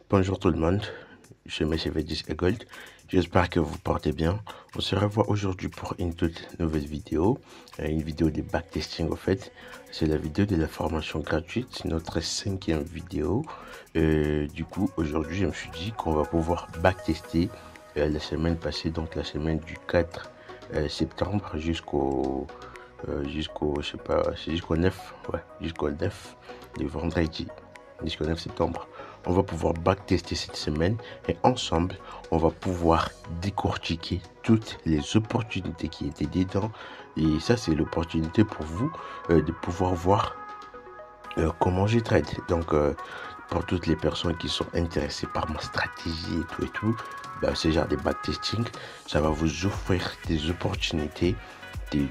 Bonjour tout le monde, je suis M. 10 et Gold, j'espère que vous portez bien. On se revoit aujourd'hui pour une toute nouvelle vidéo, une vidéo de backtesting en fait. C'est la vidéo de la formation gratuite, notre 5e vidéo. Du coup, aujourd'hui, je me suis dit qu'on va pouvoir backtester la semaine passée, donc la semaine du 4 septembre je sais pas, c'est jusqu'au 9, ouais, jusqu'au 9 de vendredi, jusqu'au 9 septembre. On va pouvoir backtester cette semaine et ensemble, on va pouvoir décortiquer toutes les opportunités qui étaient dedans. Et ça, c'est l'opportunité pour vous de pouvoir voir comment je trade. Donc, pour toutes les personnes qui sont intéressées par ma stratégie et tout, ben, ce genre de backtesting, ça va vous offrir des opportunités de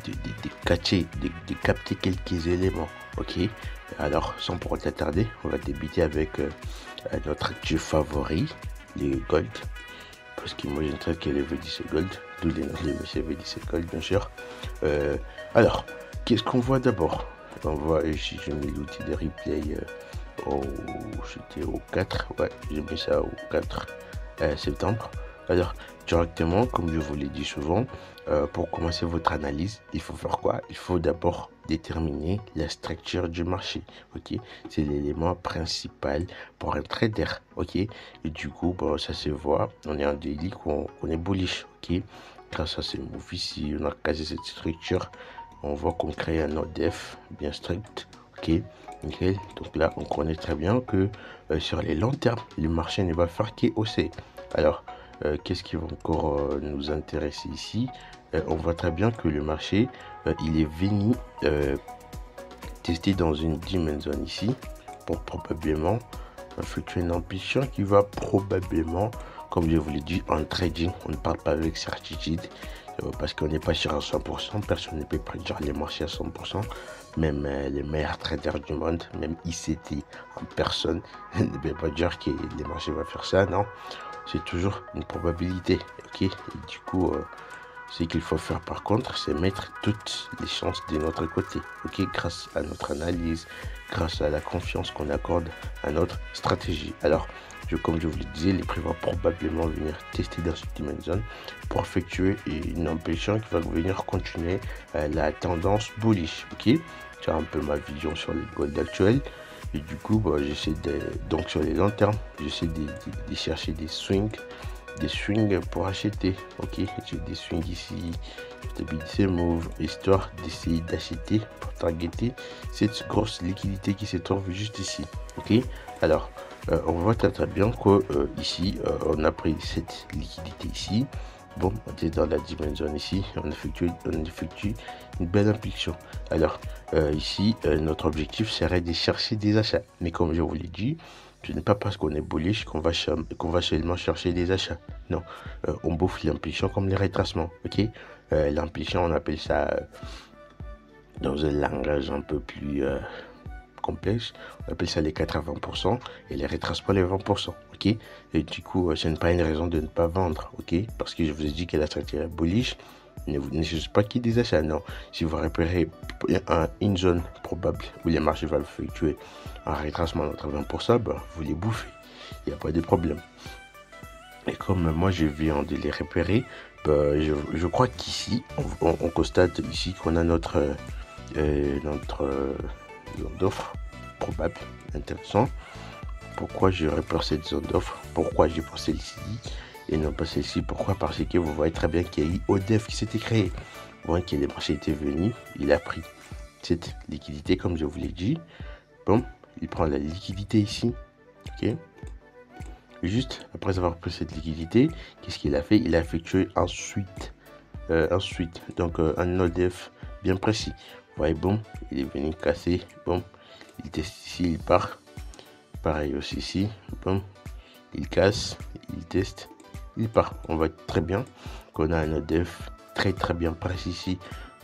capter quelques éléments. Ok, alors sans pour tarder, on va débuter avec notre actif favori, les gold, parce que moi je ne traite que les V10 gold, d'où les V10 gold bien sûr. Alors, qu'est-ce qu'on voit d'abord? On voit ici, je mets l'outil de replay c'était au 4, ouais, j'ai mis ça au 4 septembre. Alors, directement, comme je vous l'ai dit souvent, pour commencer votre analyse, il faut faire quoi? Il faut d'abord déterminer la structure du marché, ok? C'est l'élément principal pour un trader, ok? Et du coup, bon, ça se voit, on est en daily, qu'on est bullish, ok? Grâce à ces moves ici, on a casé cette structure, on voit qu'on crée un ODF bien strict, ok? Okay. Donc là, on connaît très bien que sur les longs termes, le marché ne va faire qu'hausser. Alors, qu'est-ce qui va encore nous intéresser ici? On voit très bien que le marché, il est venu tester dans une dimension ici pour probablement effectuer une ambition qui va probablement, comme je vous l'ai dit, en trading, on ne parle pas avec certitude parce qu'on n'est pas sûr à 100%, personne ne peut prédire les marchés à 100%, même les meilleurs traders du monde, même ICT en personne, ne peut pas dire que les marchés vont faire ça, non, c'est toujours une probabilité, ok, et du coup, ce qu'il faut faire par contre, c'est mettre toutes les chances de notre côté, ok, grâce à notre analyse, grâce à la confiance qu'on accorde à notre stratégie. Alors, comme je vous le disais, les prix vont probablement venir tester dans cette dimension pour effectuer une impulsion qui va venir continuer la tendance bullish, ok. C'est un peu ma vision sur les gold actuels. Et du coup, bah, j'essaie donc sur les longs termes, j'essaie de chercher des swings pour acheter, ok. J'ai des swings ici, stabiliser move, histoire d'essayer d'acheter pour targeter cette grosse liquidité qui se trouve juste ici, ok. Alors, on voit très bien que ici, on a pris cette liquidité ici. Bon, on est dans la dimension ici, on effectue une belle impulsion. Alors, ici, notre objectif serait de chercher des achats. Mais comme je vous l'ai dit, ce n'est pas parce qu'on est bullish qu'on va seulement chercher des achats. Non, on bouffe l'impulsion comme les retracements, ok. L'impulsion, on appelle ça dans un langage un peu plus complexe, on appelle ça les 80% et les retracements les 20%, ok. Et du coup, ce n'est pas une raison de ne pas vendre, ok, parce que je vous ai dit que la stratégie est bullish, ne cherchez pas qui des achats, non. Si vous repérez une zone probable où les marchés vont effectuer un retracement entre 20%, ben, vous les bouffez, il n'y a pas de problème. Et comme moi je viens de les repérer, ben, je crois qu'ici, on constate ici qu'on a notre zone d'offre probable, intéressant. Pourquoi je repère cette zone d'offre? Pourquoi j'ai pris celle-ci et non pas celle-ci? Pourquoi? Parce que vous voyez très bien qu'il y a eu ODF qui s'était créé. Vous voyez que les marchés étaient venus, il a pris cette liquidité comme je vous l'ai dit. Bon, il prend la liquidité ici, ok. Juste après avoir pris cette liquidité, qu'est-ce qu'il a fait? Il a effectué ensuite donc un ODF bien précis. Vous voyez, bon, il est venu casser, bon, il teste ici, il part. Pareil aussi ici, bon, il casse, il teste, il part. On voit très bien qu'on a un ODF très bien précis ici,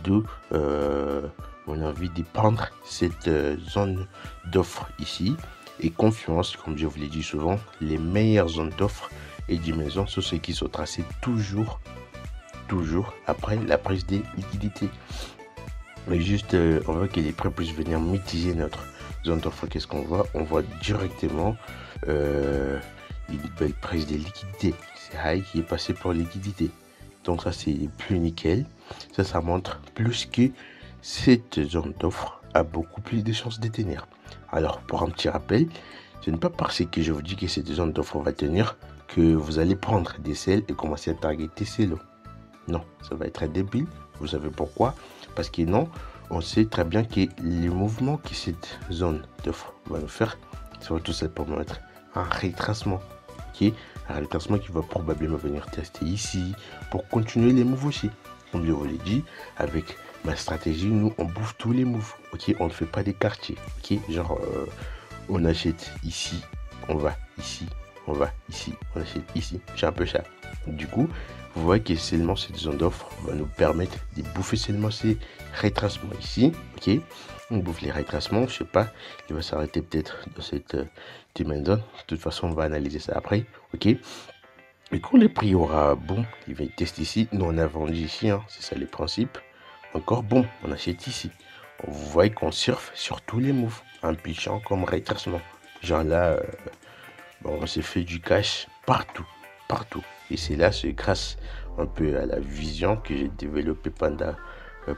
d'où mon envie de prendre cette zone d'offre ici. Et confiance, comme je vous l'ai dit souvent, les meilleures zones d'offre et dimensions sont ceux qui sont tracés toujours après la prise des liquidités. Mais juste, on voit que les prix puissent venir mitiger notre zone d'offre. Qu'est-ce qu'on voit? On voit directement une belle prise de liquidité. C'est high qui est passé pour liquidité. Donc ça, c'est plus nickel. Ça montre plus que cette zone d'offre a beaucoup plus de chances de tenir. Alors, pour un petit rappel, ce n'est pas parce que je vous dis que cette zone d'offre va tenir que vous allez prendre des sels et commencer à targeter ces lots. Non, ça va être débile. Vous savez pourquoi? Parce que non, on sait très bien que les mouvements que cette zone d'offre va nous faire, ça va tout simplement être un retracement. Okay? Un retracement qui va probablement venir tester ici pour continuer les moves aussi. Comme je vous l'ai dit, avec ma stratégie, nous on bouffe tous les moves. Ok, on ne fait pas des quartiers. Ok, genre on achète ici, on va ici, on va ici, on achète ici. C'est un peu ça. Du coup, vous voyez que seulement cette zone d'offre va nous permettre de bouffer seulement ces retracements ici. Ok, on bouffe les retracements. Je sais pas, il va s'arrêter peut-être dans cette zone. De toute façon, on va analyser ça après. Ok. Et quand le prix aura bon, il va tester ici. Nous, on a vendu ici, hein, c'est ça le principe. Encore bon, on achète ici. Vous voyez qu'on surfe sur tous les moves, en pitchant comme retracement. Genre là, bon, on s'est fait du cash partout, partout. Et c'est là, c'est grâce un peu à la vision que j'ai développée pendant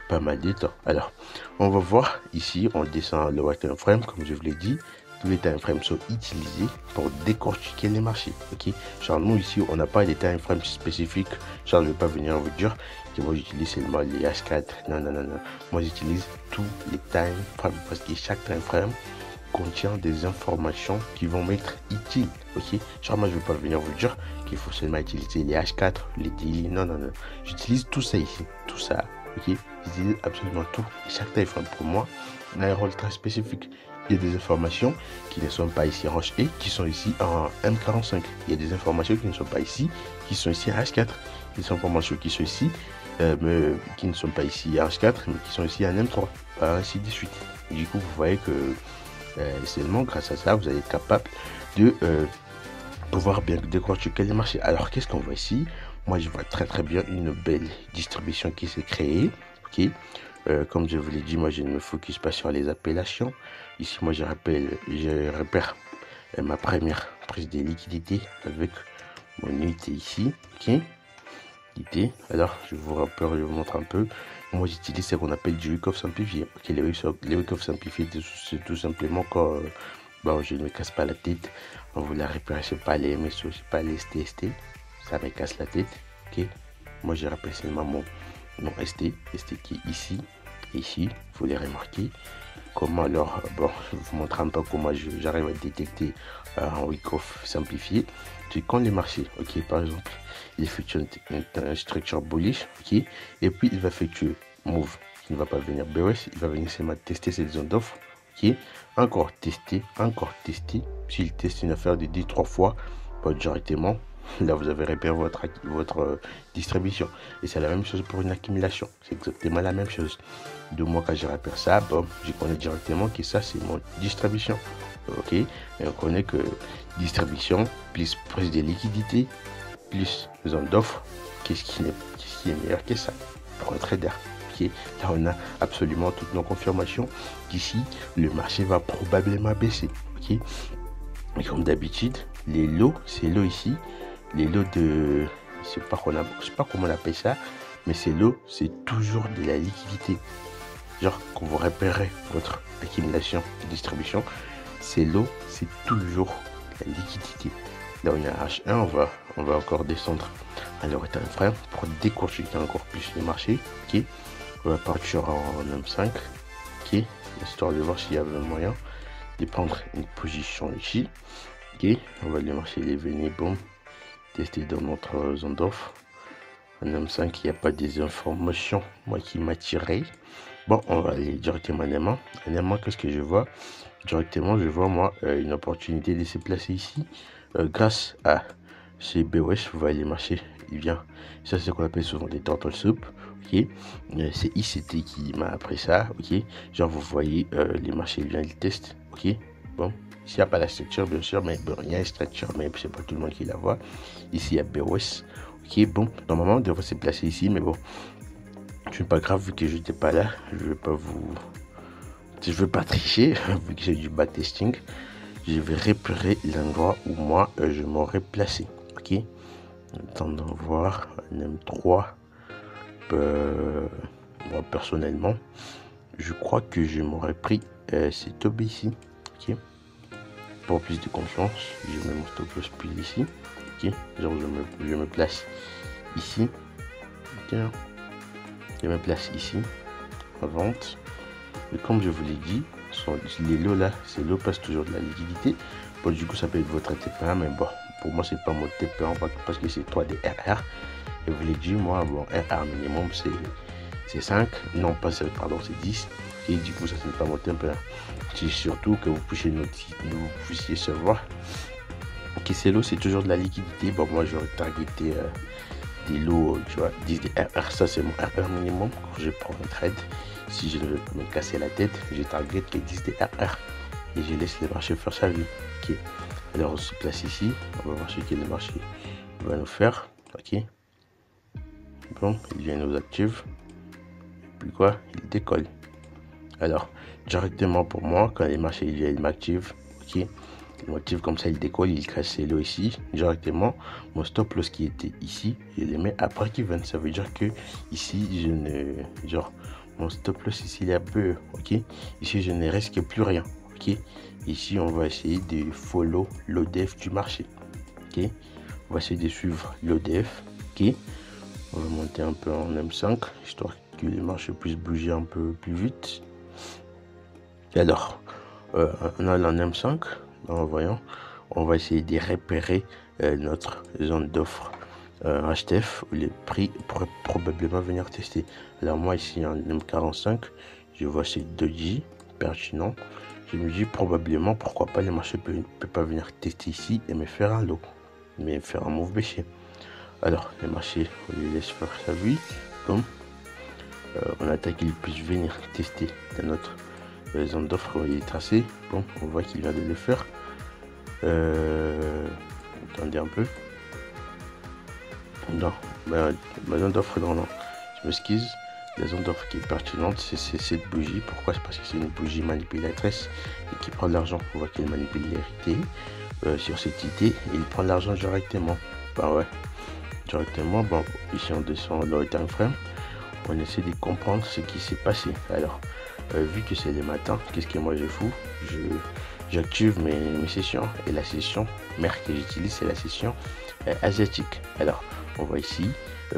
pas mal de temps. Alors, on va voir ici, on descend le time frame, comme je vous l'ai dit. Tous les time frames sont utilisés pour décortiquer les marchés. Ok, genre nous ici on n'a pas des time frames spécifiques. Genre je vais pas venir vous dire que moi j'utilise seulement les H4. Non. Moi j'utilise tous les time frames parce que chaque time frame contient des informations qui vont m'être utiles. Ok, genre moi je vais pas venir vous dire qu'il faut seulement utiliser les H4, les daily. Non. J'utilise tout ça ici, tout ça. Ok, j'utilise absolument tout. Et chaque time frame pour moi a un rôle très spécifique. Il y a des informations qui ne sont pas ici en H1 qui sont ici en M45. Il y a des informations qui ne sont pas ici, qui sont ici en H4. Il y a des informations qui sont ici, mais qui ne sont pas ici en H4, mais qui sont ici en M3. Ainsi de suite. Et du coup, vous voyez que seulement grâce à ça, vous allez être capable de pouvoir bien décortiquer les marchés. Alors, qu'est-ce qu'on voit ici? Moi, je vois très bien une belle distribution qui s'est créée. Ok. Comme je vous l'ai dit, moi je ne me focus pas sur les appellations. Ici, moi je repère ma première prise de liquidité avec mon unité ici. Ok, unité. Alors, je vous montre un peu. Moi, j'utilise ce qu'on appelle du week-off simplifié. Ok, les week-off simplifiés, c'est tout simplement quand bon, je ne me casse pas la tête. On vous la repère, je sais pas les MSO, je sais pas les ST. Ça me casse la tête. Ok, moi je rappelle seulement mon ST qui est ici. Ici, vous les remarquez. Comment alors, bon, je vous montre un peu comment j'arrive à détecter un week-off simplifié. C'est quand les marchés, ok, par exemple, il effectue une structure bullish, ok, et puis il va effectuer move, qui ne va pas venir bearish, il va venir seulement tester cette zone d'offre, ok, encore tester. S'il teste une affaire de 10-3 fois, pas directement. Là, vous avez repéré votre distribution. Et c'est la même chose pour une accumulation. C'est exactement la même chose. De moi, quand je repère ça, bon, je connais directement que ça, c'est mon distribution. Ok. Et on connaît que distribution plus prise de liquidité plus zone d'offre, qu'est-ce qui est meilleur que ça pour un trader. Ok. Là, on a absolument toutes nos confirmations qu'ici, le marché va probablement baisser. Ok. Et comme d'habitude, les lots, ces lots ici, les lots de, je sais pas comment on appelle ça, mais ces lots, c'est toujours de la liquidité. Genre, quand vous repérez votre accumulation de distribution, ces lots, c'est toujours la liquidité. Là, on est à H1, on va encore descendre à leur time frame pour décortiquer encore plus les marchés. Ok, on va partir en M5, ok, histoire de voir s'il y avait moyen de prendre une position ici. Ok, on va les marcher les venir, bon, tester dans notre zone d'offre. En M5, il n'y a pas des informations, moi qui m'attirait. Bon, on va aller directement en M1. En M1, qu'est-ce que je vois? Directement, je vois moi une opportunité de se placer ici. Grâce à ces BOS, vous voyez les marchés, il vient. Ça, c'est ce qu'on appelle souvent des turtle soup. Ok, c'est ICT qui m'a appris ça. Ok, genre vous voyez les marchés, il vient, il teste. Ok, bon. Ici, il n'y a pas la structure, bien sûr, mais bon, il y a une structure, mais c'est pas tout le monde qui la voit. Ici, il y a BOS. Ok, bon, normalement, on devrait se placer ici, mais bon, c'est pas grave, vu que je n'étais pas là, je veux pas tricher, vu que j'ai du backtesting. je vais repérer l'endroit où moi je m'aurais placé. Ok, attendons voir un M3. Moi personnellement, je crois que je m'aurais pris cet OB ici. Ok, pour plus de confiance, je mets mon stop loss plus ici. Ok, genre je me place ici. Ok, je me place ici en vente. Et comme je vous l'ai dit, les lots là, ces lots passent toujours de la liquidité. Bon, du coup, ça peut être votre TP1, mais bon, pour moi, c'est pas mon TP1 parce que c'est 3 des RR. Et vous l'ai dit, moi, bon, RR minimum, c'est 5. Non, pas 7, pardon, c'est 10. Et du coup, ça, ce n'est pas mon TP1. C'est surtout que vous puissiez savoir que ces lots, c'est toujours de la liquidité. Bon, moi, j'aurais targeté des lots, tu vois, 10 des RR. Ça, c'est mon RR minimum quand je prends un trade. Si je ne veux pas me casser la tête, je target que 10 des RR et je laisse les marchés faire sa vie. Ok, alors on se place ici, on va voir ce que le marché va nous faire. Ok, bon, il vient nous active, et puis quoi, il décolle. Alors directement pour moi, quand les marchés il m'active, ok, il m'active comme ça, il décolle, il casse l'eau ici directement. Mon stop loss qui était ici, je les mets après qu'il vienne. Ça veut dire que ici je ne genre mon stop loss ici il est un peu ok, ici je ne risque plus rien. Ok, ici on va essayer de follow l'ODF du marché. Ok, on va essayer de suivre l'ODF. Ok, on va monter un peu en M5 histoire que les marchés puissent bouger un peu plus vite. Alors on a en M5 en voyant, on va essayer de repérer notre zone d'offre HTF où les prix pourraient probablement venir tester. Alors moi ici en M45, je vois ces doji pertinent. Je me dis probablement pourquoi pas les marchés ne peuvent pas venir tester ici et me faire un lot, mais faire un move baissier. Alors les marchés, on les laisse faire sa vie. Comme on attend qu'ils puissent venir tester dans notre zone d'offre, il est tracé. Bon, on voit qu'il vient de le faire. Attendez un peu. Non, ma zone d'offre, non, je m'excuse. La zone d'offre qui est pertinente, c'est cette bougie. Pourquoi? C'est parce que c'est une bougie manipulatrice et qui prend de l'argent. On voit qu'il manipule l'hérité sur cette idée et il prend de l'argent directement. Ben ouais, directement. Bon, ici on descend dans le time frame. On essaie de comprendre ce qui s'est passé. Alors, vu que c'est le matin, qu'est-ce que moi je fous? J'active mes sessions et la session mère que j'utilise, c'est la session asiatique. Alors, on voit ici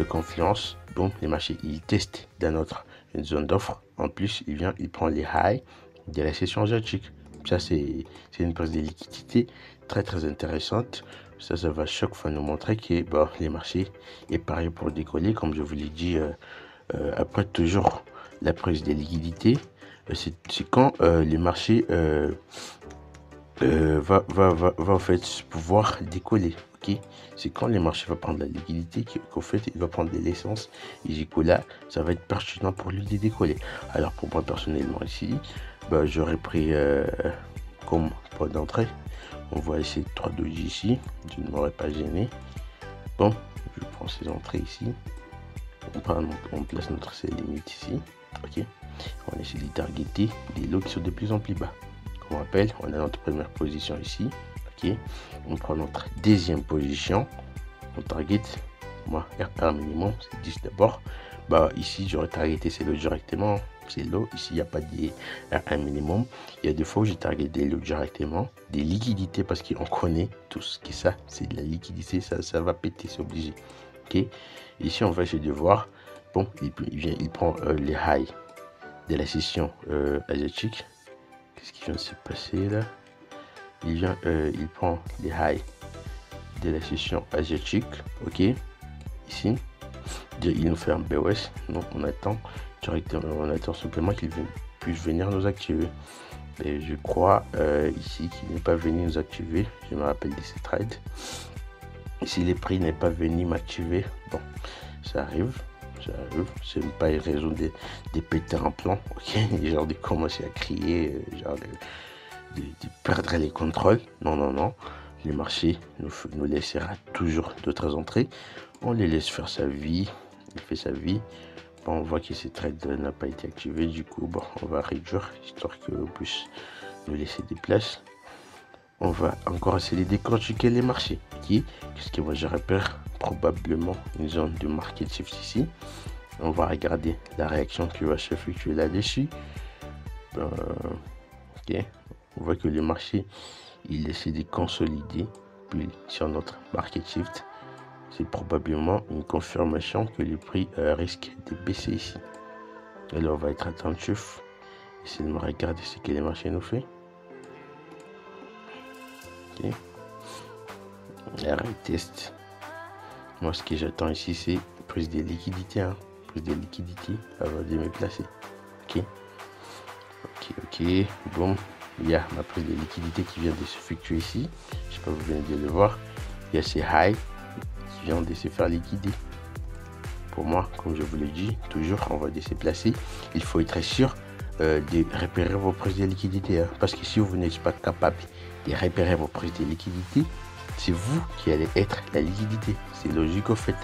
confiance. Bon, les marchés ils testent dans notre zone d'offre. En plus, il prend les highs de la session asiatique. Ça, c'est une prise de liquidité très intéressante. Ça va chaque fois nous montrer que bon, les marchés est pareil pour décoller. Comme je vous l'ai dit, après toujours la prise de liquidité, c'est quand les marchés va en fait pouvoir décoller. Ok, c'est quand les marchés vont prendre la liquidité qu'en fait il va prendre de l'essence et du coup là ça va être pertinent pour lui de décoller. Alors pour moi personnellement ici, bah, j'aurais pris comme point d'entrée, on voit ici 3 doji ici, je ne m'aurais pas gêné. Bon, je prends ces entrées ici, on place notre sell limite ici. Ok, on essaie de targeter des lots qui sont de plus en plus bas. On rappelle, on a notre première position ici. Ok, on prend notre deuxième position. On target, moi, RR minimum, c'est 10 d'abord. Bah, ici, j'aurais targeté ces lots directement. C'est l'eau. Ici, il n'y a pas de RR minimum. Il y a des fois où j'ai targeté des lots directement. Des liquidités, parce qu'on connaît tout ce qui est ça. C'est de la liquidité, ça va péter, c'est obligé. Ok, ici, on va essayer de voir. Bon, il prend les highs de la session asiatique. Qu'est-ce qui vient de se passer là? Il prend les highs de la session asiatique. Ok, ici il nous fait un BOS, donc on attend simplement qu'il puisse venir nous activer. Et je crois ici qu'il n'est pas venu nous activer. Je me rappelle de ces trades. Si les prix n'est pas venu m'activer, bon, ça arrive. C'est pas une raison de péter un plan, ok, genre de commencer à crier, genre de perdre les contrôles. Non, les marchés nous laissera toujours d'autres entrées. On les laisse faire sa vie, il fait sa vie. Bon, on voit que ces trades n'a pas été activé, du coup bon, on va réduire histoire que puisse nous laisser des places. On va encore essayer de décortiquer les marchés. Ok, qu'est-ce que moi je repère? Probablement une zone de market shift ici. On va regarder la réaction qui va s'effectuer là-dessus. Ok, on voit que le marché il essaie de consolider puis sur notre market shift. C'est probablement une confirmation que le prix risque de baisser ici. Alors on va être attentif. Essayer de me regarder ce que les marchés nous fait. Ok. Retest. Moi ce que j'attends ici c'est prise de liquidité. Prise de liquidité avant de me placer. Ok. Bon. Il y a ma prise de liquidité qui vient de s'effectuer ici. Je sais pas, vous venez de le voir. Il y a ces highs qui viennent de se faire liquider. Pour moi, comme je vous l'ai dit, toujours on va de se placer. Il faut être sûr de repérer vos prises de liquidité. Parce que si vous n'êtes pas capable de repérer vos prises de liquidité, c'est vous qui allez être la liquidité. C'est logique au fait.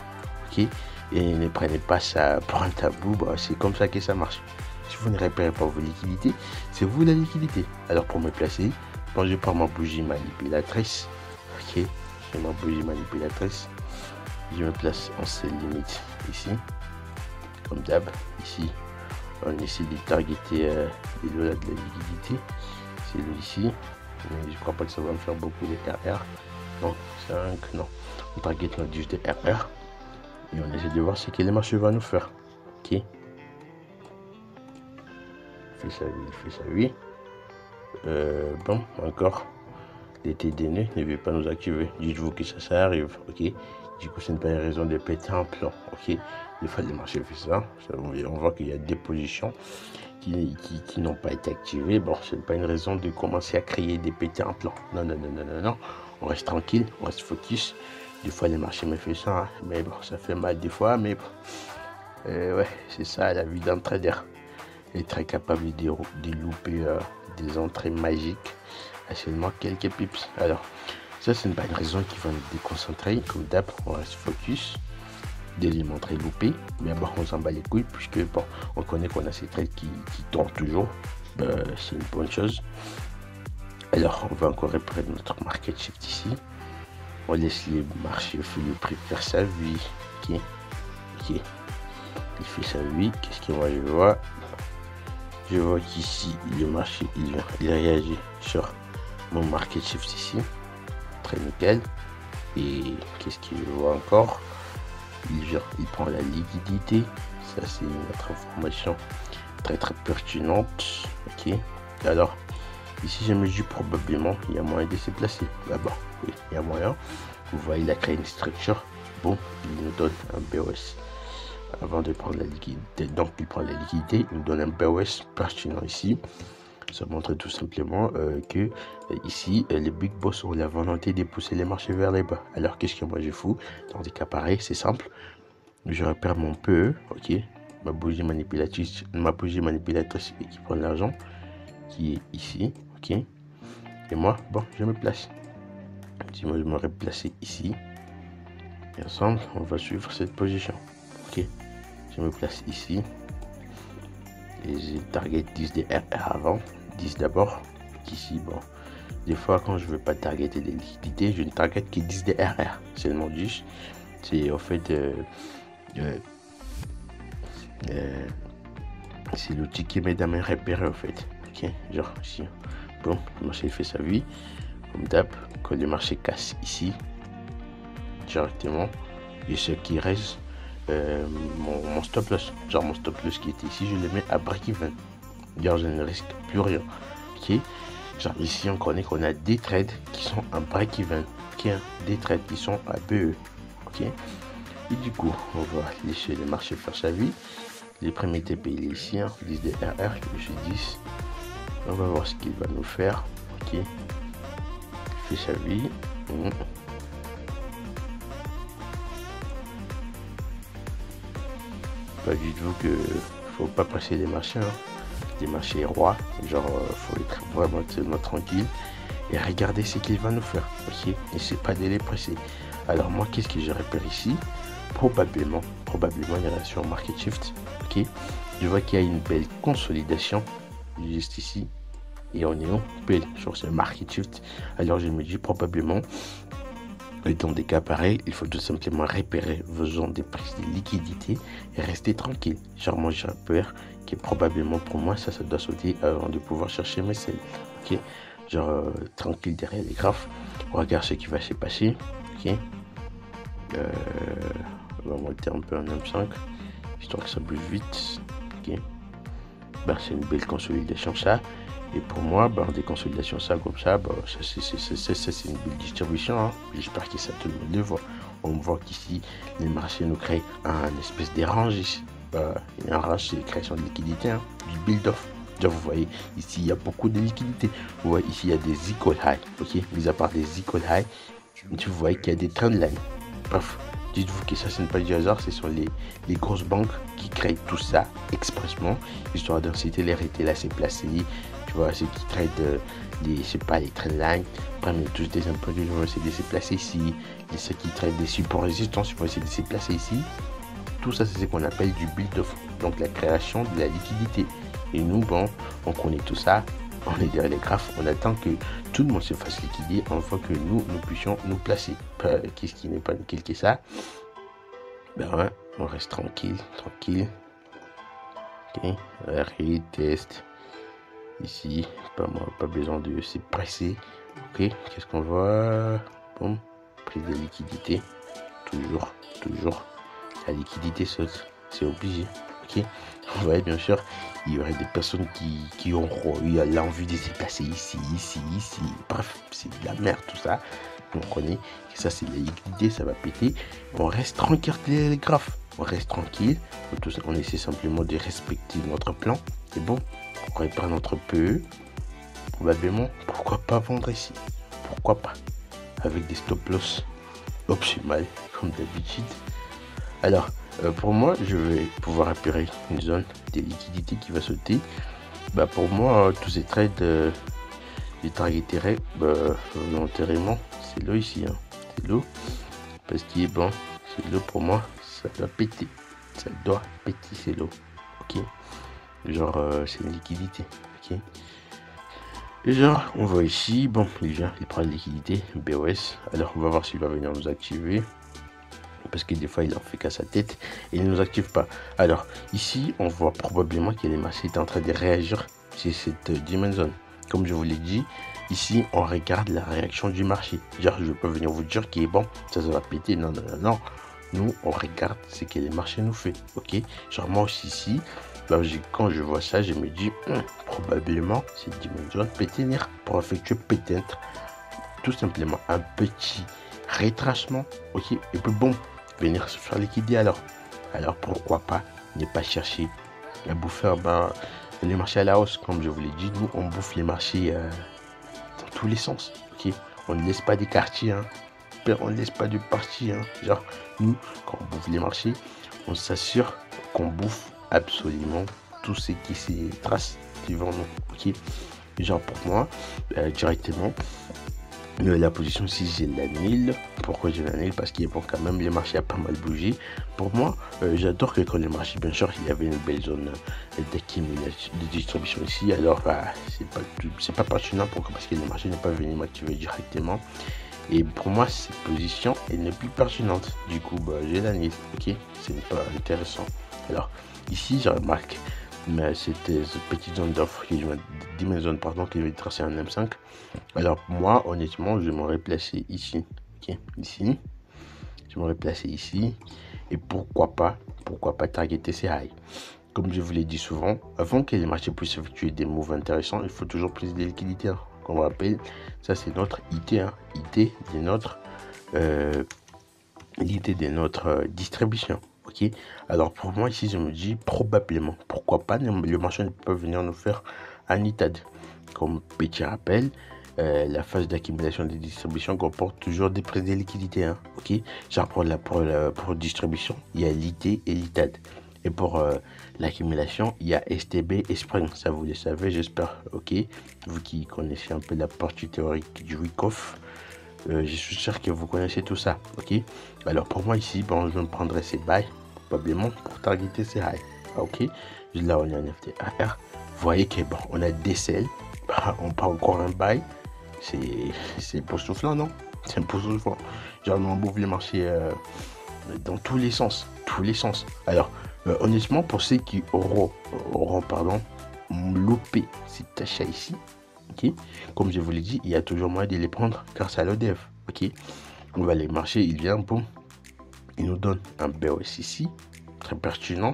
Ok. Et ne prenez pas ça pour un tabou. C'est comme ça que ça marche. Si vous ne repérez pas vos liquidités, c'est vous la liquidité. Alors pour me placer, quand je prends ma bougie manipulatrice, ok, j'ai ma bougie manipulatrice, je me place en sell limite ici, comme d'hab. Ici, on essaie de targeter au-delà de la liquidité, c'est lui ici, mais je crois pas que ça va me faire beaucoup de RR. Non, 5, non. On target notre 10 de RR et on essaie de voir ce que les marchés vont nous faire. Ok. Il fait ça, oui. Bon, encore. Les TDN ne veut pas nous activer. Dites-vous que ça arrive, ok. Du coup, ce n'est pas une raison de péter un plan, ok. Des fois, le marché fait ça. On voit qu'il y a des positions qui n'ont pas été activées. Bon, ce n'est pas une raison de commencer à créer des péter un plan. Non. On reste tranquille, on reste focus. Des fois, le marché me fait ça, mais bon, ça fait mal des fois, mais bon. Ouais, c'est ça la vie d'un trader. Est très capable de louper des entrées magiques à seulement quelques pips. Alors, ça, c'est pas une raison qui va nous déconcentrer. Comme d'hab, on reste focus, de les montrer louper. Mais bon, on s'en bat les couilles, puisque bon, on connaît qu'on a ces trades qui tournent toujours. C'est une bonne chose. Alors, on va encore repérer notre market shift ici. On laisse les marchés le prix faire sa vie. Ok. Il fait sa vie. Qu'est-ce que moi je vois? Je vois qu'ici, le marché, il réagit sur mon market shift ici. Très nickel. Et qu'est-ce qu'il voit encore? Il prend la liquidité. Ça, c'est une autre information très pertinente. Ok. Alors, ici, je me dis probablement, il y a moyen de se placer. Là-bas, oui, il y a moyen. Vous voyez, il a créé une structure. Bon, il nous donne un BOS. Avant de prendre la liquidité, donc il prend la liquidité, il nous donne un BOS pertinent ici. Ça montre tout simplement que ici les big boss ont la volonté de pousser les marchés vers les bas. Alors qu'est-ce que moi je fous dans des cas pareils? C'est simple, je repère mon PE, ok, ma bougie manipulatrice qui prend l'argent qui est ici, ok, et moi bon je me place. Si moi je me replace ici et ensemble on va suivre cette position, ok. Je me place ici et je target 10 de RR avant, 10 d'abord. Ici, bon, des fois quand je veux pas targeter des liquidités, je ne target que 10 de RR, seulement 10. C'est en fait c'est l'outil qui m'aide à me repérer en fait. Ok, genre ici, bon, le marché fait sa vie comme d'hab. Quand le marché casse ici directement, et ce qui reste mon stop loss, genre mon stop loss qui était ici, je le mets à break-even, genre je ne risque plus rien, ok. Genre ici on connaît qu'on a des trades qui sont à break-even, ok, des trades qui sont à BE, ok. Et du coup on va laisser le marché faire sa vie. Les premiers TP il est ici, 10 de RR, je suis 10, on va voir ce qu'il va nous faire, ok. Il fait sa vie. Dites-vous que faut pas passer les marchés, des marchés rois, genre faut être vraiment tranquille et regarder ce qu'il va nous faire, ok, et c'est pas de les presser. Alors moi qu'est-ce que je repère ici? Probablement il y a sur market shift, ok. Je vois qu'il y a une belle consolidation juste ici, et on est en bull sur ce market shift. Alors je me dis probablement, dans des cas pareils, il faut tout simplement repérer vos zones de prise de liquidité et rester tranquille. Genre moi j'ai peur que probablement pour moi ça doit sauter avant de pouvoir chercher mes selles. Ok, genre tranquille derrière les graphes, on regarde ce qui va se passer. Ok, on va monter un peu en M5 histoire que ça bouge vite. Ok, ben, c'est une belle consolidation ça. Et pour moi, des consolidations ça comme ça, c'est une belle distribution. Hein. J'espère que ça tout le monde le voit. On voit qu'ici, les marchés nous créent un espèce de range ici. Un range, c'est la création de liquidité, hein, du build-off. Vous voyez, ici, il y a beaucoup de liquidité. Vous voyez, ici, il y a des equal high. Ok, mis à part des equal high, vous voyez qu'il y a des trendlines. Bref, dites-vous que ça, ce n'est pas du hasard. Ce sont les grosses banques qui créent tout ça expressement, histoire d'inciter les retailers à se placer. Tu vois, ceux qui traitent je sais pas, les trendlines, prennent tous des impôts, ils vont essayer de se placer ici. Et ceux qui traitent des supports résistance, ils vont essayer de se placer ici. Tout ça, c'est ce qu'on appelle du build-off, donc la création de la liquidité. Et nous, on connaît tout ça, on est derrière les graphes, on attend que tout le monde se fasse liquider afin que nous puissions nous placer. Qu'est-ce qui n'est pas nickel que ça? Ouais, on reste tranquille. Ok, retest. Ici, pas besoin de se presser. Ok, qu'est-ce qu'on voit? Bon, prise de liquidité. Toujours. La liquidité saute. C'est obligé. Ok, vous voyez, bien sûr, il y aurait des personnes qui ont eu l'envie de se placer ici. Bref, c'est de la merde tout ça. On connaît que ça, c'est la liquidité, ça va péter. On reste tranquille les graphes. On reste tranquille. On essaie simplement de respecter notre plan. Et bon, on répare notre PE. Probablement, pourquoi pas vendre ici? Pourquoi pas? Avec des stop loss optimales, comme d'habitude. Alors, pour moi, je vais pouvoir repérer une zone de liquidité qui va sauter. Pour moi, tous ces trades, les targeteraient volontairement. C'est l'eau ici, hein. C'est l'eau. Parce qu'il est bon. C'est l'eau pour moi. Ça doit péter. C'est l'eau. Ok. Genre, c'est une liquidité. Ok. Et genre, on voit ici, il prend la liquidité, BOS. Alors, on va voir s'il va venir nous activer. Parce que des fois, il en fait qu'à sa tête et il ne nous active pas. Alors, ici, on voit probablement que les marchés est en train de réagir sur cette dimension. Comme je vous l'ai dit, ici, on regarde la réaction du marché. Genre, je peux venir vous dire qu'il est bon, ça va péter. Non. Nous, on regarde ce que les marchés nous font. Ok. Genre, moi aussi, ici, quand je vois ça, je me dis, probablement, cette dimension peut tenir pour effectuer peut-être tout simplement un petit retracement. Ok. Et puis, venir se faire liquider alors pourquoi pas ne pas chercher à bouffer les marchés à la hausse. Comme je vous l'ai dit, nous on bouffe les marchés dans tous les sens. Ok, on ne laisse pas des quartiers, hein. On ne laisse pas de parties, hein. Genre nous, quand on bouffe les marchés, on s'assure qu'on bouffe absolument tout ce qui se trace devant nous. Ok, genre pour moi directement la position, si j'ai l'annule. Pourquoi je l'annule? Parce qu'il quand même les marchés a pas mal bougé. Pour moi, j'adore que quand les marchés, bien sûr, il y avait une belle zone de distribution ici. Alors, c'est pas pertinent. Pourquoi? Parce que les marchés n'est pas venu m'activer directement. Et pour moi, cette position, elle n'est plus pertinente. Du coup, je l'annule. Ok, c'est pas intéressant. Alors, ici, je remarque c'était cette petite zone d'offre qui vais tracer en M5. Alors moi honnêtement je m'aurais placé ici. Ok, ici je m'aurais placé ici et pourquoi pas targeter ces highs. Comme je vous l'ai dit souvent, avant que les marchés puissent effectuer des moves intéressants, il faut toujours plus de liquidité, hein. Comme on rappelle, ça c'est notre IT, hein. IT de notre distribution. Ok, alors pour moi ici je me dis probablement, pourquoi pas, le marché peut venir nous faire un ITAD. Comme petit rappel, la phase d'accumulation des distributions comporte toujours des prises de liquidité, hein. Ok, genre pour distribution il y a l'IT et l'ITAD, et pour l'accumulation il y a STB et Spring, ça vous le savez j'espère. Ok, vous qui connaissez un peu la partie théorique du Wyckoff, je suis sûr que vous connaissez tout ça. Ok, alors pour moi ici je me prendrai ces buys probablement pour targeter ces highs. Ok, là on est en FTAR, vous voyez que on a des selles, on part encore un bail. C'est époustouflant, non? C'est époustouflant. Genre, on bouffe les marchés dans tous les sens. Tous les sens. Alors, honnêtement, pour ceux qui auront loupé cet achat ici, ok, comme je vous l'ai dit, il y a toujours moyen de les prendre grâce à l'ODF. Ok, on va les marcher, il vient, boum, il nous donne un BOS ici, très pertinent.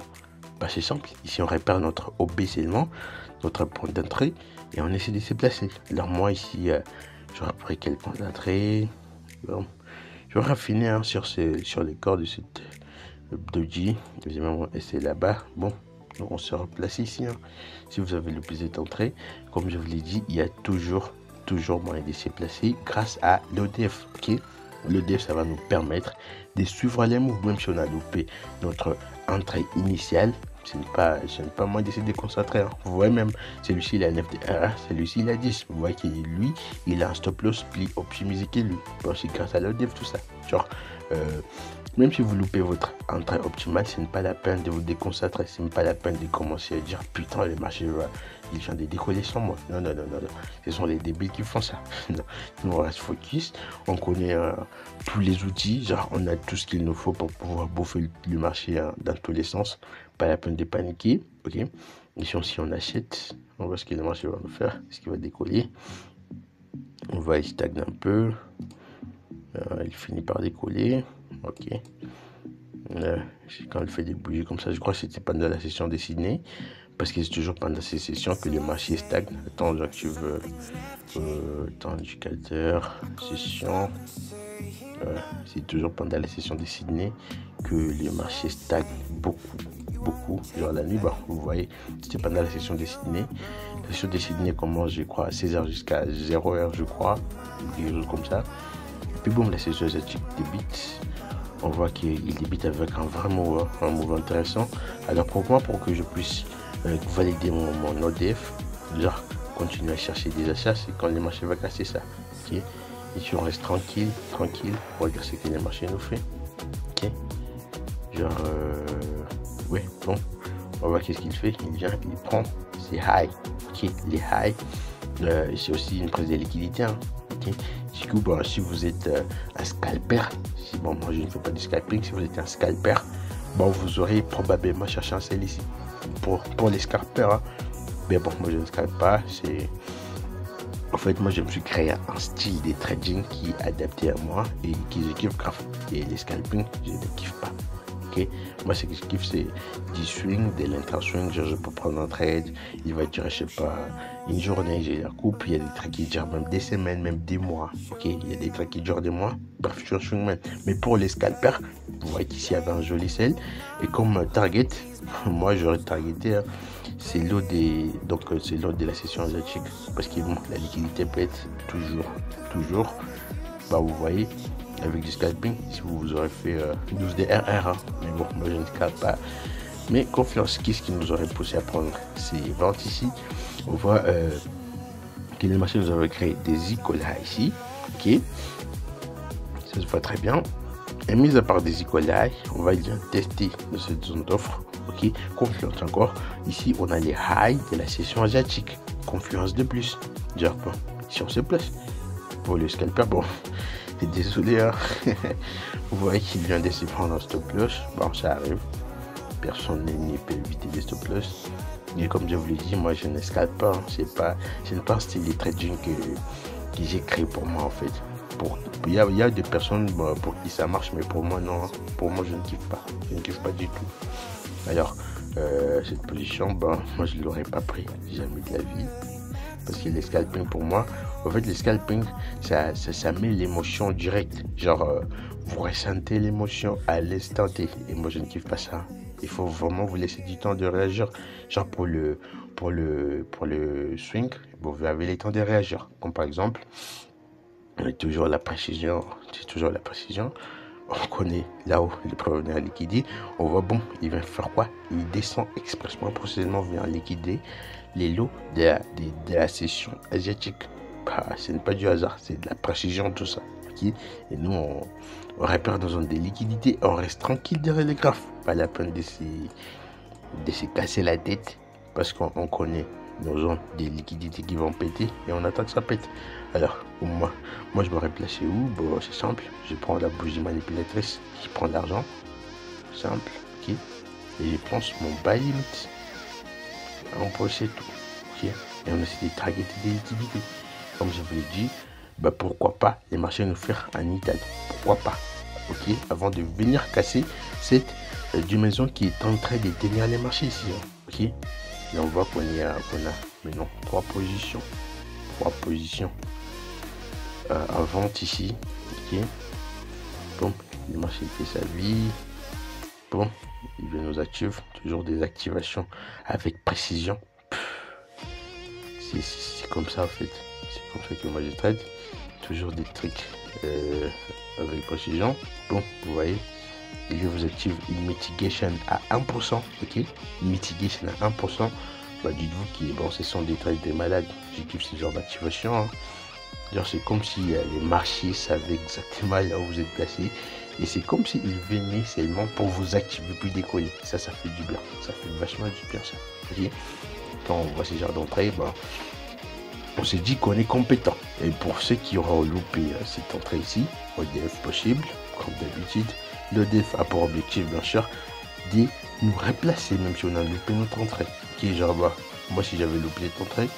Bah, c'est simple, ici on repère notre OB seulement, notre point d'entrée, et on essaie de se placer. Alors moi ici, j'aurais pris quel point d'entrée. Bon, je vais raffiner hein, sur les corps de cette doji. Évidemment, et c'est là-bas. Bon, on se replace ici. Hein. Si vous avez le plus d'entrée, comme je vous l'ai dit, il y a toujours moyen de se placer grâce à l'ODF. Ok, l'ODF, ça va nous permettre de suivre les moves, même si on a loupé notre entrée initiale. Ce n'est pas moi d'essayer de déconcentrer. Hein. Vous voyez même, celui-ci il a 9 de R, celui-ci il a 10. Vous voyez que lui, il a un stop loss plus optimisé que lui. Bon, c'est grâce à l'ODF tout ça. Genre, même si vous loupez votre entrée optimale, ce n'est pas la peine de vous déconcentrer. Ce n'est pas la peine de commencer à dire putain, le marché il vient de décoller sans moi. Non. Ce sont les débiles qui font ça. Non. Nous, on reste focus. On connaît tous les outils. Genre, on a tout ce qu'il nous faut pour pouvoir bouffer le marché hein, dans tous les sens. Pas la peine de paniquer. Ok. Ici, si on achète, on voit ce que le marché va nous faire. Ce qu'il va décoller. On va stagner un peu. Il finit par décoller. Ok. Quand il fait des bougies comme ça, je crois que c'était pendant la session de Sydney. Parce que c'est toujours pendant ces sessions que le marché stagne. Attends, j'active indicateur, session. C'est toujours pendant la session de Sydney que le marché stagne beaucoup. Genre la nuit, bah, vous voyez, c'était pendant la session de Sydney. La session de Sydney commence, je crois, à 16h jusqu'à 0h, je crois. Quelque chose comme ça. Puis bon, la session asiatique débite. On voit qu'il débite avec un vrai move intéressant. Alors pour moi, pour que je puisse valider mon ODF, genre continuer à chercher des achats, c'est quand le marché va casser ça. Okay? Ici on reste tranquille, regarde ce que le marché nous fait. Ok, genre ouais, bon, on va voir qu'est-ce qu'il fait. Il vient, il prend ses high. Ok, les high, c'est aussi une prise de liquidité. Hein. Okay? Du coup, bon, si vous êtes un scalper, moi je ne fais pas du scalping, si vous êtes un scalper, bon, vous aurez probablement cherché un sell ici. Pour les scalpers, hein. Mais bon, moi je ne scalpe pas. En fait, moi je me suis créé un style de trading qui est adapté à moi et qui je kiffe grave. Et les scalping, je ne kiffe pas. Okay? Moi, ce que je kiffe, c'est du swing, de l'intra-swing. Je peux prendre un trade, il va durer, je sais pas, une journée, j'ai la coupe. Il y a des trades qui durent même des semaines, même des mois. Ok, il y a des trades qui durent des mois. Bref, je suis un swingman. Mais pour les scalpers, vous voyez qu'ici, il y avait un joli sell. Et comme target, moi, j'aurais targeté, hein, c'est l'eau de la session asiatique. Parce que bon, la liquidité peut être toujours. Bah, vous voyez. Avec du scalping, si vous aurez fait 12 DRR, hein. Mais bon, moi je ne scalpe pas. Mais confiance, qu'est-ce qui nous aurait poussé à prendre ces ventes ici? On voit que les machines nous avaient créé des icolas ici. Ok, ça se voit très bien. Et mis à part des icolas, on va bien tester de cette zone d'offre. Ok, confiance encore. Ici, on a les highs de la session asiatique. Confiance de plus. Genre, bon, si on se place pour le scalper, bon. Désolé, hein. Vous voyez qu'il vient de se prendre un stop loss. Bon, ça arrive. Personne ne peut éviter des stop loss. Et comme je vous l'ai dit, moi je ne scalpe pas. Hein. Ce n'est pas un style de trading que j'ai créé pour moi en fait. Il y a des personnes pour qui ça marche, mais pour moi non. Pour moi je ne kiffe pas. Je ne kiffe pas du tout. Alors, cette position, moi je ne l'aurais pas pris jamais de la vie. Parce que les scalping pour moi, en fait les scalping ça met l'émotion directe. Genre vous ressentez l'émotion à l'instant T. Et moi je ne kiffe pas ça. Il faut vraiment vous laisser du temps de réagir. Genre pour le swing, vous avez le temps de réagir. Comme par exemple, toujours la précision. C'est toujours la précision. On connaît là-haut le prévenir liquider. On voit bon, il va faire quoi? Il descend expressément procédément vient liquider les lots de la session asiatique. Ce n'est pas du hasard, c'est de la précision tout ça. Okay? Et nous on repère dans zone de liquidité, on reste tranquille derrière les graphes. Pas la peine de se casser la tête parce qu'on connaît nos zones des liquidités qui vont péter et on attend que ça pète. Alors, moi je m'aurais placé où? Bon, c'est simple. Je prends la bougie manipulatrice, je prends l'argent. Simple, ok. Et je pense mon buy limit. On possède tout, ok. Et on essaie de targeter des liquidités. Comme je vous l'ai dit, bah pourquoi pas les marchés nous faire un Italie. Pourquoi pas, ok. Avant de venir casser cette dimension qui est en train de tenir les marchés ici, hein, ok. Et on voit qu'on a maintenant trois positions à vente ici, ok. Bon, le marché fait sa vie. Bon, il veut nous activer, toujours des activations avec précision. C'est comme ça en fait, c'est comme ça que moi je trade, toujours des trucs avec précision. Bon, vous voyez, je vous active une mitigation à 1%, ok, une mitigation à 1%. Bah dites-vous que bon, ce sont des trades de malades. J'active ce genre d'activation, hein. Genre c'est comme si les marchés savaient exactement là où vous êtes placé. Et c'est comme s'ils venaient seulement pour vous activer puis décoller. Ça fait du bien. Ça fait vachement du bien ça. Okay. Quand on voit ces genres d'entrées, ben, on se dit qu'on est compétent. Et pour ceux qui auront loupé cette entrée ici, ODF possible, comme d'habitude, l'ODF a pour objectif bien sûr de nous replacer même si on a loupé notre entrée. Ok, genre bah, moi si j'avais loupé cette entrée,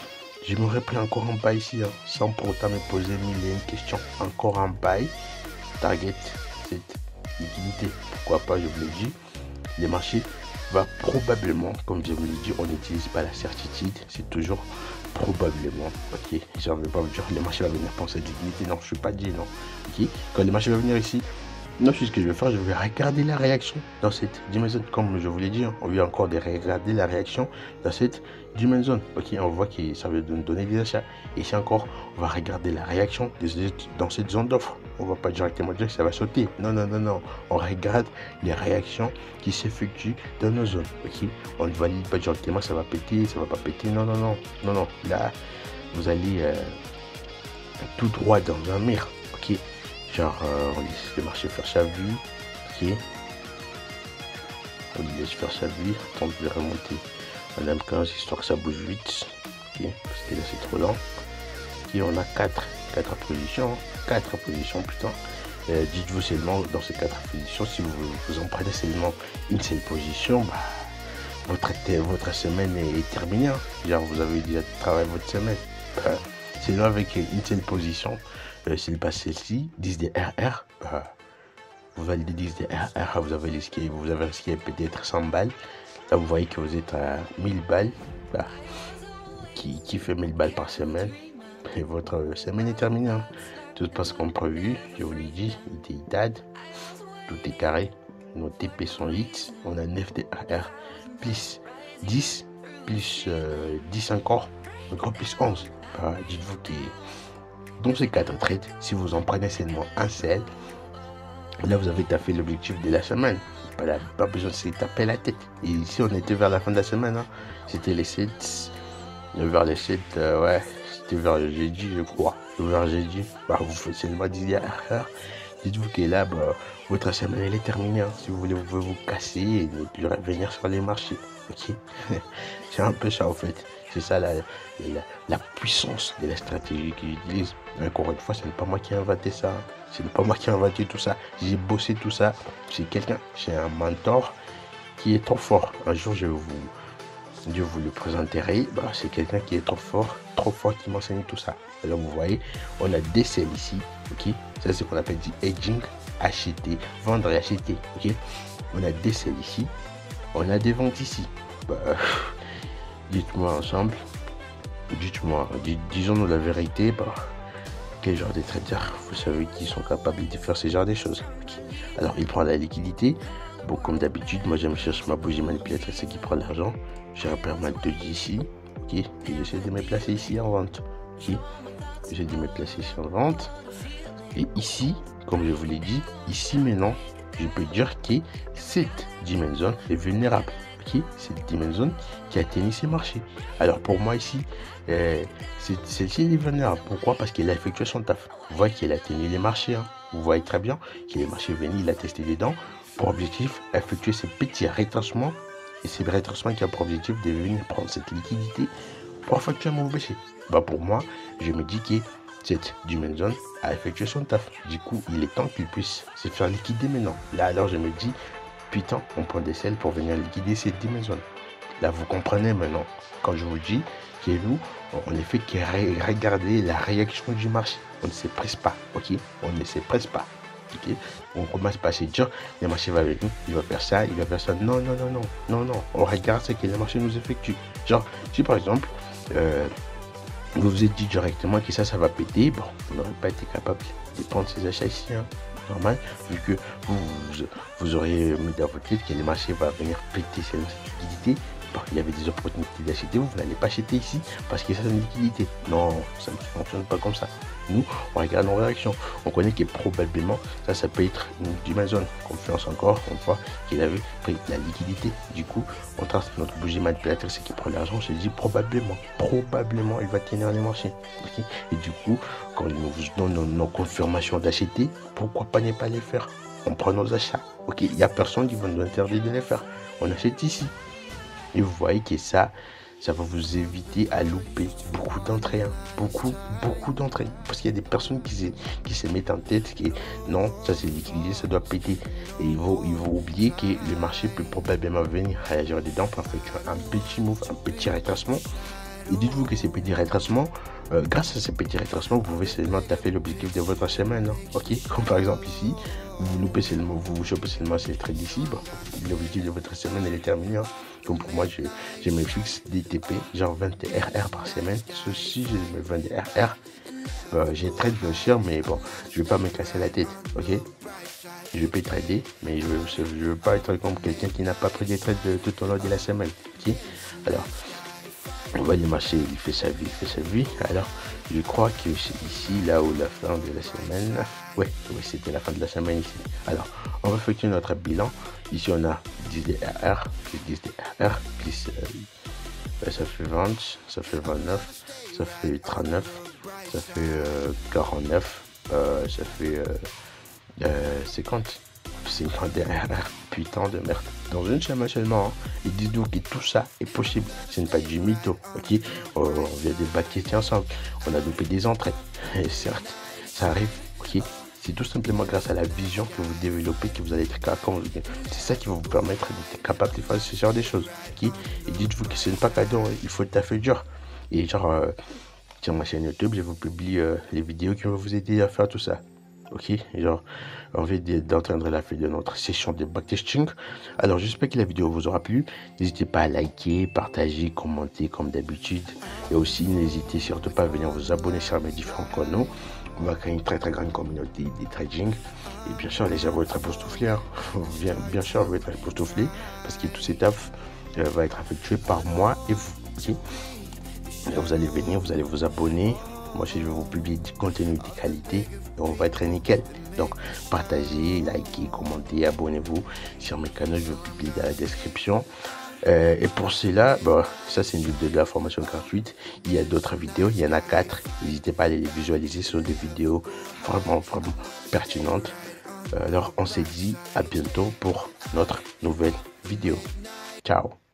je m'aurais pris encore un bail ici, hein, sans pour autant me poser mille et une questions. Encore un bail, target cette liquidité. Pourquoi pas, je vous l'ai dit, les marchés va probablement, comme je vous l'ai dit, on n'utilise pas la certitude, c'est toujours probablement, ok, j'en vais pas vous dire, les marchés vont venir pour cette liquidité, non, je suis pas dit, non, ok, quand les marchés vont venir ici, non, ce que je vais faire, je vais regarder la réaction dans cette dimension, comme je vous l'ai dit, hein, on vient encore de regarder la réaction dans cette dimension, ok, on voit que ça va nous donner des achats, et ici encore, on va regarder la réaction dans cette zone d'offre, on va pas directement dire que ça va sauter, non, non, non, non, on regarde les réactions qui s'effectuent dans nos zones, ok, on ne valide pas directement, ça va péter, ça va pas péter, non, non, non, non, non, là, vous allez tout droit dans un mur, ok. Genre, on laisse le marché faire sa vie, ok. On laisse faire sa vie, on tente de remonter à M15 histoire que ça bouge vite, ok, parce que là c'est trop lent. Ok, on a 4 positions, 4 positions, putain. Dites-vous seulement dans ces 4 positions, si vous en prenez seulement une seule position, bah, votre semaine est terminée, hein. Genre, vous avez déjà travaillé votre semaine. Sinon, avec une seule position, s'il passe celle-ci, 10 des RR, vous validez 10 des RR, vous avez risqué peut-être 100 balles. Là, vous voyez que vous êtes à 1000 balles, qui fait 1000 balles par semaine. Et votre semaine est terminée, hein. Tout passe comme prévu, je vous l'ai dit, ITAD, tout est carré. Nos TP sont hits, on a 9 des RR, plus 10, plus 10 encore plus 11. Dites-vous que dans ces 4 trades, si vous en prenez seulement un seul, là vous avez tapé l'objectif de la semaine. Pas besoin de se taper la tête. Et ici on était vers la fin de la semaine, hein. C'était les 7, vers les 7, ouais, c'était vers le jeudi je crois. Vers jeudi, bah, vous faites seulement 10 heures. Dites-vous que là, bah, votre semaine elle est terminée, hein. Si vous voulez, vous pouvez vous casser et ne plus revenir sur les marchés. Ok. C'est un peu ça en fait. C'est ça la puissance de la stratégie que j'utilise. Encore une fois, ce n'est pas moi qui ai inventé ça, hein. Ce n'est pas moi qui ai inventé tout ça. J'ai bossé tout ça. C'est quelqu'un, c'est un mentor qui est trop fort. Un jour, je vous le présenterai. Bah, c'est quelqu'un qui est trop fort qui m'enseigne tout ça. Alors vous voyez, on a des selles ici, ok. Ça c'est ce qu'on appelle du hedging, acheter, vendre et acheter, ok. On a des selles ici, on a des ventes ici. Bah, dites-moi ensemble, disons-nous la vérité. Bah, quel genre de traders vous savez qui sont capables de faire ce genre de choses, okay. Alors il prend la liquidité. Bon, comme d'habitude, moi j'aime chercher ma bougie manipulatrice qui prend l'argent. J'ai repère ma 2 ici, ok, et j'essaie de me placer ici en vente, ok. J'essaie de me placer ici en vente. Et ici, comme je vous l'ai dit, ici maintenant, je peux dire que cette dimension est vulnérable, ok. Cette dimension qui atteint ces marchés. Alors pour moi ici, celle-ci est vulnérable. Pourquoi? Parce qu'elle a effectué son taf. Vous voyez qu'elle a tenu les marchés, hein. Vous voyez très bien que les marchés venaient, il a testé dedans. Pour objectif, effectuer ces petits retranchements. Et ces retranchements qui ont pour objectif de venir prendre cette liquidité pour facturer mon BC. Pour moi, je me dis que cette dimension a effectué son taf. Du coup, il est temps qu'il puisse se faire liquider maintenant. Là, alors, je me dis, putain, on prend des selles pour venir liquider cette dimension. Là, vous comprenez maintenant, quand je vous dis que nous, on ne fait que regarder la réaction du marché. On ne se presse pas, ok? On ne se presse pas. Okay. On commence par se dire, le marché va venir, il va faire ça, il va faire ça. Non, non, non, non, non, non. On regarde ce que le marché nous effectue. Genre, si par exemple, vous vous êtes dit directement que ça va péter, bon, on n'aurait pas été capable de prendre ces achats ici, hein. Normal, vu que vous auriez mis dans votre tête que le marché va venir péter cette liquidité. Bon, il y avait des opportunités d'acheter, vous n'allez pas acheter ici parce que ça c'est une liquidité. Non, ça ne fonctionne pas comme ça. Nous, on regarde nos réactions. On connaît que probablement ça peut être une dimension. Confiance encore, une fois qu'il avait pris la liquidité. Du coup, on trace notre bougie manipulatrice qui prend l'argent. On se dit probablement, il va tenir les marchés. Okay. Et du coup, quand il nous donne nos confirmations d'acheter, pourquoi pas ne pas les faire? On prend nos achats. Ok, il n'y a personne qui va nous interdire de les faire. On achète ici. Et vous voyez que ça va vous éviter à louper beaucoup d'entrées. Hein. Beaucoup d'entrées. Parce qu'il y a des personnes qui se mettent en tête que non, ça c'est liquidé, ça doit péter. Et ils vont oublier que le marché peut probablement venir réagir dedans pour faire un petit move, un petit retracement. Et dites-vous que ces petits retracements, grâce à ces petits retracements, vous pouvez seulement taper l'objectif de votre semaine. Hein. Ok, comme par exemple ici, vous chopez seulement ces trades d'ici, l'objectif de votre semaine elle est terminée. Hein. Donc pour moi, je me fixe des TP, genre 20 RR par semaine. Ceci, je me 20 RR. J'ai trade bien cher, mais bon, je vais pas me casser la tête. Ok, je peux trader, mais je veux pas être comme quelqu'un qui n'a pas pris des trades tout au long de la semaine. Ok, alors. On va le marché, il fait sa vie. Alors, je crois que c'est ici, là où la fin de la semaine. Oui, c'était la fin de la semaine ici. Alors, on va effectuer notre bilan. Ici, on a 10 DRR, plus 10 DRR, plus ça fait 20, ça fait 29, ça fait 39, ça fait 49, ça fait 50. 50 DRR, putain de merde. Dans une semaine seulement, hein. Ils disent donc que tout ça est possible. Ce n'est pas du mytho, ok? On vient de bâtir ensemble. On a loupé des entrées. Et certes, ça arrive, ok? C'est tout simplement grâce à la vision que vous développez que vous allez être capable. C'est ça qui va vous permettre d'être capable de faire ce genre de choses, ok? Et dites-vous que ce n'est pas cadeau, hein. Il faut taffer dur. Et genre, sur ma chaîne YouTube, je vous publie les vidéos qui vont vous aider à faire tout ça. Ok, genre, envie d'entendre la fin de notre session de backtesting. Alors, j'espère que la vidéo vous aura plu. N'hésitez pas à liker, partager, commenter comme d'habitude. Et aussi, n'hésitez surtout pas à venir vous abonner sur mes différents canaux. On va créer une très grande communauté de trading. Et bien sûr, les gens vont être époustouflés. Hein. Bien sûr, vont être époustouflés parce que tout cet taf va être effectué par moi et vous. Ok, vous allez venir, vous allez vous abonner. Moi, je vais vous publier du contenu de qualité et on va être nickel. Donc, partagez, likez, commentez, abonnez-vous sur mes canaux. Je vais publier dans la description. Et pour cela, ça c'est une vidéo de la formation gratuite. Il y a d'autres vidéos, il y en a 4. N'hésitez pas à les visualiser, ce sont des vidéos vraiment pertinentes. Alors, on se dit à bientôt pour notre nouvelle vidéo. Ciao!